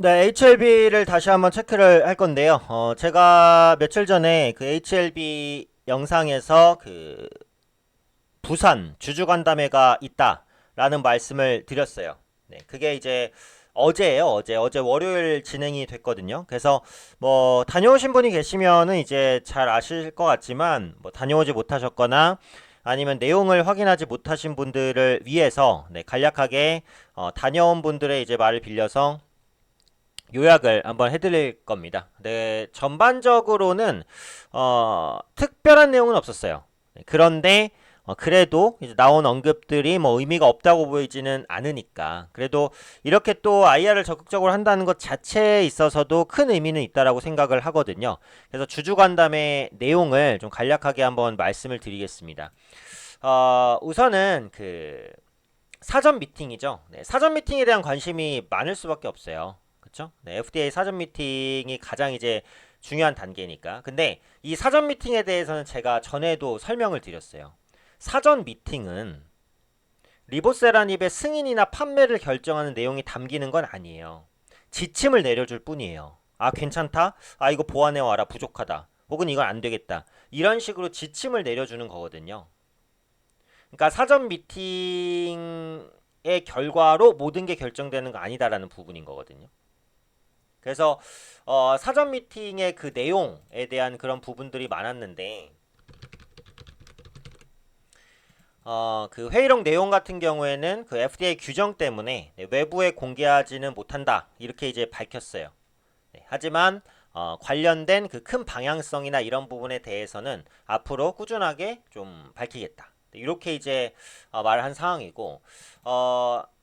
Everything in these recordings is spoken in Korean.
네, HLB를 다시 한번 체크를 할 건데요. 제가 며칠 전에 그 HLB 영상에서 그 부산 주주간담회가 있다라는 말씀을 드렸어요. 네, 그게 이제 어제예요. 어제 월요일 진행이 됐거든요. 그래서 뭐 다녀오신 분이 계시면은 이제 잘 아실 것 같지만 뭐 다녀오지 못하셨거나 아니면 내용을 확인하지 못하신 분들을 위해서 네, 간략하게 다녀온 분들의 이제 말을 빌려서 요약을 한번 해드릴 겁니다. 네, 전반적으로는 특별한 내용은 없었어요. 네, 그런데 그래도 이제 나온 언급들이 뭐 의미가 없다고 보이지는 않으니까 그래도 이렇게 또 IR을 적극적으로 한다는 것 자체에 있어서도 큰 의미는 있다라고 생각을 하거든요. 그래서 주주간담회 내용을 좀 간략하게 한번 말씀을 드리겠습니다. 우선은 그 사전 미팅이죠. 네, 사전 미팅에 대한 관심이 많을 수밖에 없어요. 그렇죠? 네, FDA 사전 미팅이 가장 이제 중요한 단계니까. 근데 이 사전 미팅에 대해서는 제가 전에도 설명을 드렸어요. 사전 미팅은 리보세라닙의 승인이나 판매를 결정하는 내용이 담기는 건 아니에요. 지침을 내려줄 뿐이에요. 아, 괜찮다? 아, 이거 보완해 와라. 부족하다. 혹은 이건 안 되겠다. 이런 식으로 지침을 내려주는 거거든요. 그러니까 사전 미팅의 결과로 모든 게 결정되는 거 아니다라는 부분인 거거든요. 그래서 사전 미팅의 그 내용에 대한 그런 부분들이 많았는데 그 회의록 내용 같은 경우에는 그 FDA 규정 때문에 네, 외부에 공개하지는 못한다 이렇게 이제 밝혔어요. 네, 하지만 관련된 그 큰 방향성이나 이런 부분에 대해서는 앞으로 꾸준하게 좀 밝히겠다. 네, 이렇게 이제 말을 한 상황이고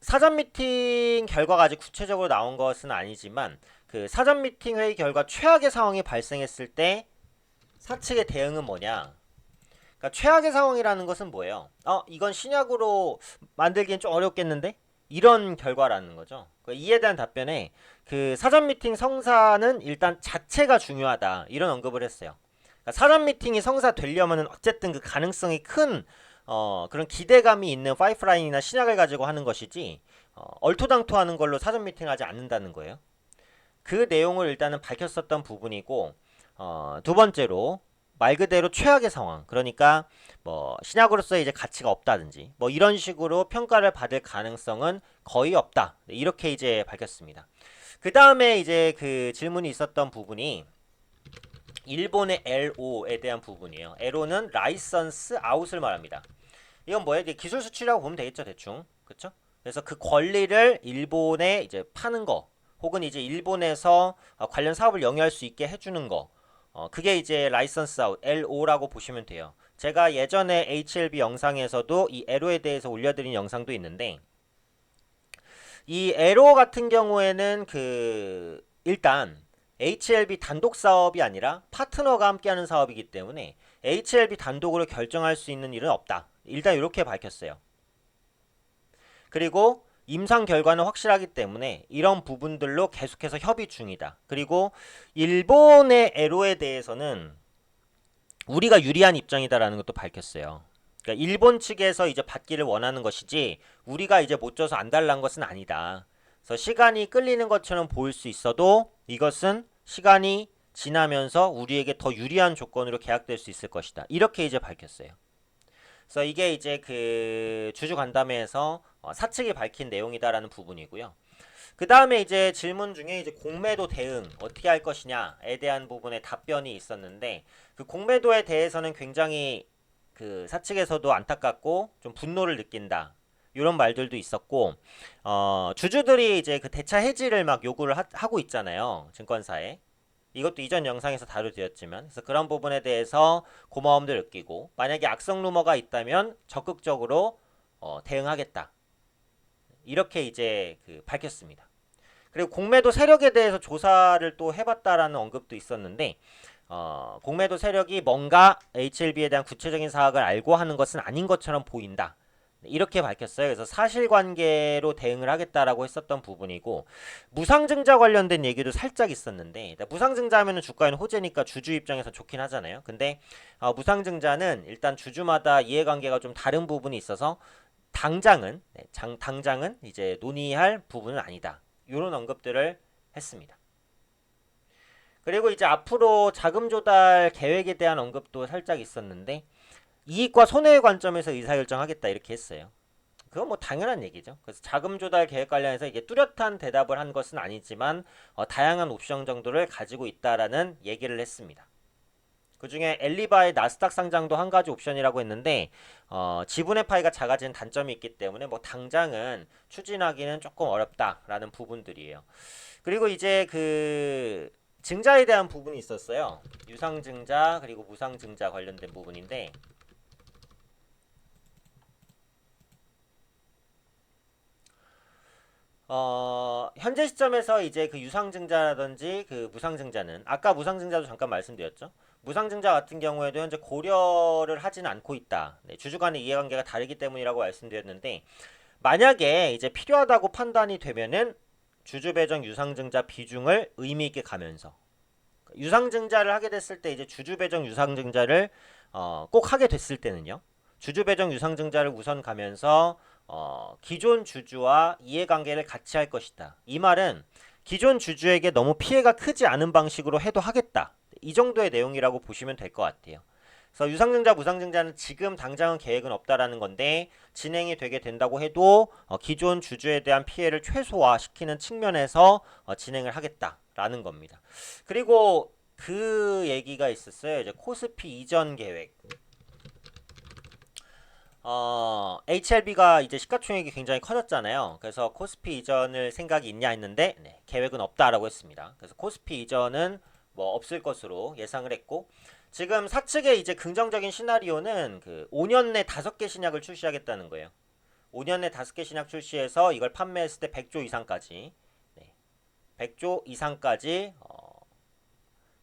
사전 미팅 결과가 아직 구체적으로 나온 것은 아니지만 그 사전 미팅 회의 결과 최악의 상황이 발생했을 때 사측의 대응은 뭐냐? 그러니까 최악의 상황이라는 것은 뭐예요? 이건 신약으로 만들기엔 좀 어렵겠는데? 이런 결과라는 거죠. 그러니까 이에 대한 답변에 그 사전 미팅 성사는 일단 자체가 중요하다. 이런 언급을 했어요. 그러니까 사전 미팅이 성사되려면은 어쨌든 그 가능성이 큰 그런 기대감이 있는 파이프라인이나 신약을 가지고 하는 것이지 얼토당토하는 걸로 사전 미팅하지 않는다는 거예요. 그 내용을 일단은 밝혔었던 부분이고 두 번째로 말 그대로 최악의 상황 그러니까 뭐 신약으로서의 이제 가치가 없다든지 뭐 이런 식으로 평가를 받을 가능성은 거의 없다 이렇게 이제 밝혔습니다. 그 다음에 이제 그 질문이 있었던 부분이 일본의 LO에 대한 부분이에요. LO는 라이선스 아웃을 말합니다. 이건 뭐예요? 기술 수출이라고 보면 되겠죠, 대충. 그렇죠? 그래서 그 권리를 일본에 이제 파는 거, 혹은 이제 일본에서 관련 사업을 영위할 수 있게 해주는 거, 그게 이제 라이선스 아웃 LO라고 보시면 돼요. 제가 예전에 HLB 영상에서도 이 LO에 대해서 올려드린 영상도 있는데, 이 LO 같은 경우에는 그 일단 HLB 단독 사업이 아니라 파트너가 함께하는 사업이기 때문에 HLB 단독으로 결정할 수 있는 일은 없다. 일단 이렇게 밝혔어요. 그리고 임상 결과는 확실하기 때문에 이런 부분들로 계속해서 협의 중이다. 그리고 일본의 애로에 대해서는 우리가 유리한 입장이다라는 것도 밝혔어요. 그러니까 일본 측에서 이제 받기를 원하는 것이지 우리가 이제 못 줘서 안 달란 것은 아니다. 그래서 시간이 끌리는 것처럼 보일 수 있어도 이것은 시간이 지나면서 우리에게 더 유리한 조건으로 계약될 수 있을 것이다. 이렇게 이제 밝혔어요. 그래서 이게 이제 그 주주 간담회에서 사측이 밝힌 내용이다라는 부분이고요. 그 다음에 이제 질문 중에 이제 공매도 대응 어떻게 할 것이냐에 대한 부분에 답변이 있었는데 그 공매도에 대해서는 굉장히 그 사측에서도 안타깝고 좀 분노를 느낀다. 이런 말들도 있었고 주주들이 이제 그 대차 해지를 막 요구를 하고 있잖아요. 증권사에. 이것도 이전 영상에서 다루되었지만 그래서 그런 부분에 대해서 고마움을 느끼고 만약에 악성 루머가 있다면 적극적으로 대응하겠다. 이렇게 이제 그 밝혔습니다. 그리고 공매도 세력에 대해서 조사를 또 해봤다라는 언급도 있었는데 공매도 세력이 뭔가 HLB에 대한 구체적인 사항을 알고 하는 것은 아닌 것처럼 보인다. 이렇게 밝혔어요. 그래서 사실관계로 대응을 하겠다라고 했었던 부분이고 무상증자 관련된 얘기도 살짝 있었는데 무상증자 하면은 주가에는 호재니까 주주 입장에서 좋긴 하잖아요. 근데 무상증자는 일단 주주마다 이해관계가 좀 다른 부분이 있어서 당장은 당장은 이제 논의할 부분은 아니다. 이런 언급들을 했습니다. 그리고 이제 앞으로 자금 조달 계획에 대한 언급도 살짝 있었는데 이익과 손해의 관점에서 의사결정하겠다 이렇게 했어요. 그건 뭐 당연한 얘기죠. 그래서 자금 조달 계획 관련해서 이게 뚜렷한 대답을 한 것은 아니지만 다양한 옵션 정도를 가지고 있다라는 얘기를 했습니다. 그 중에 엘리바의 나스닥 상장도 한 가지 옵션이라고 했는데 지분의 파이가 작아지는 단점이 있기 때문에 뭐 당장은 추진하기는 조금 어렵다라는 부분들이에요. 그리고 이제 그 증자에 대한 부분이 있었어요. 유상증자 그리고 무상증자 관련된 부분인데 현재 시점에서 이제 그 유상증자라든지 그 무상증자는 아까 무상증자도 잠깐 말씀드렸죠. 무상증자 같은 경우에도 현재 고려를 하지는 않고 있다. 네, 주주 간의 이해관계가 다르기 때문이라고 말씀드렸는데 만약에 이제 필요하다고 판단이 되면은 주주 배정 유상증자 비중을 의미 있게 가면서 유상증자를 하게 됐을 때 이제 주주 배정 유상증자를 꼭 하게 됐을 때는요. 주주 배정 유상증자를 우선 가면서 기존 주주와 이해관계를 같이 할 것이다. 이 말은 기존 주주에게 너무 피해가 크지 않은 방식으로 해도 하겠다. 이 정도의 내용이라고 보시면 될 것 같아요. 그래서 유상증자, 무상증자는 지금 당장은 계획은 없다라는 건데 진행이 되게 된다고 해도 기존 주주에 대한 피해를 최소화시키는 측면에서 진행을 하겠다라는 겁니다. 그리고 그 얘기가 있었어요. 이제 코스피 이전 계획. HLB가 이제 시가총액이 굉장히 커졌잖아요. 그래서 코스피 이전을 생각이 있냐 했는데 네, 계획은 없다라고 했습니다. 그래서 코스피 이전은 뭐 없을 것으로 예상을 했고 지금 사측의 이제 긍정적인 시나리오는 그 5년 내 5개 신약을 출시하겠다는 거예요. 5년 내 5개 신약 출시해서 이걸 판매했을 때 100조 이상까지 네, 100조 이상까지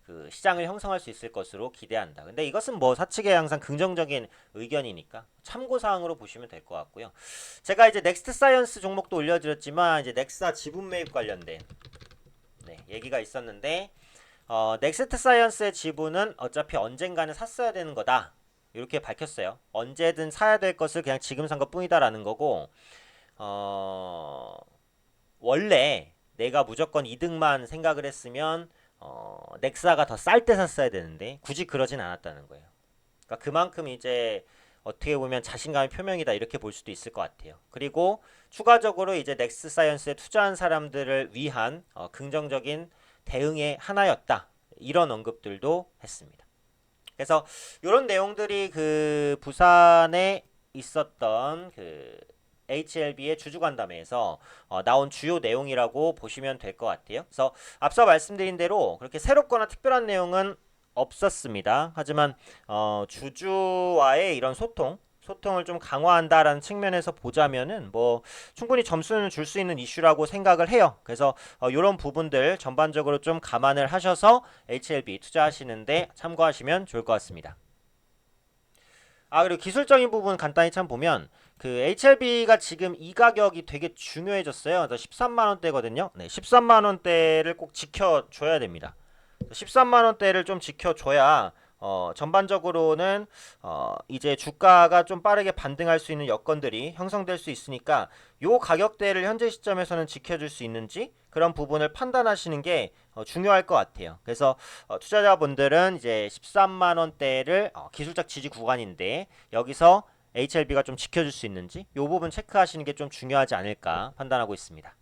그 시장을 형성할 수 있을 것으로 기대한다. 근데 이것은 뭐 사측의 항상 긍정적인 의견이니까 참고사항으로 보시면 될 것 같고요. 제가 이제 넥스트 사이언스 종목도 올려드렸지만 이제 넥사 지분 매입 관련된 네, 얘기가 있었는데 넥스트 사이언스의 지분은 어차피 언젠가는 샀어야 되는 거다. 이렇게 밝혔어요. 언제든 사야 될 것을 그냥 지금 산 것 뿐이다라는 거고 원래 내가 무조건 이득만 생각을 했으면 넥사가 더 쌀 때 샀어야 되는데 굳이 그러진 않았다는 거예요. 그러니까 그만큼 이제 어떻게 보면 자신감의 표명이다 이렇게 볼 수도 있을 것 같아요. 그리고 추가적으로 이제 넥스 사이언스에 투자한 사람들을 위한 긍정적인 대응의 하나였다. 이런 언급들도 했습니다. 그래서 이런 내용들이 그 부산에 있었던 그 HLB의 주주간담회에서 나온 주요 내용이라고 보시면 될 것 같아요. 그래서 앞서 말씀드린 대로 그렇게 새롭거나 특별한 내용은 없었습니다. 하지만 주주와의 이런 소통을 좀 강화한다라는 측면에서 보자면은 뭐 충분히 점수는 줄 수 있는 이슈라고 생각을 해요. 그래서 이런 부분들 전반적으로 좀 감안을 하셔서 HLB 투자하시는데 참고하시면 좋을 것 같습니다. 그리고 기술적인 부분 간단히 참 보면 그 HLB가 지금 이 가격이 되게 중요해졌어요. 13만 원대거든요. 네, 13만 원대를 꼭 지켜줘야 됩니다. 13만 원대를 좀 지켜줘야 전반적으로는 이제 주가가 좀 빠르게 반등할 수 있는 여건들이 형성될 수 있으니까 요 가격대를 현재 시점에서는 지켜줄 수 있는지 그런 부분을 판단하시는 게 중요할 것 같아요. 그래서 투자자분들은 이제 13만 원대를 기술적 지지 구간인데 여기서 HLB가 좀 지켜줄 수 있는지 요 부분 체크하시는 게 좀 중요하지 않을까 판단하고 있습니다.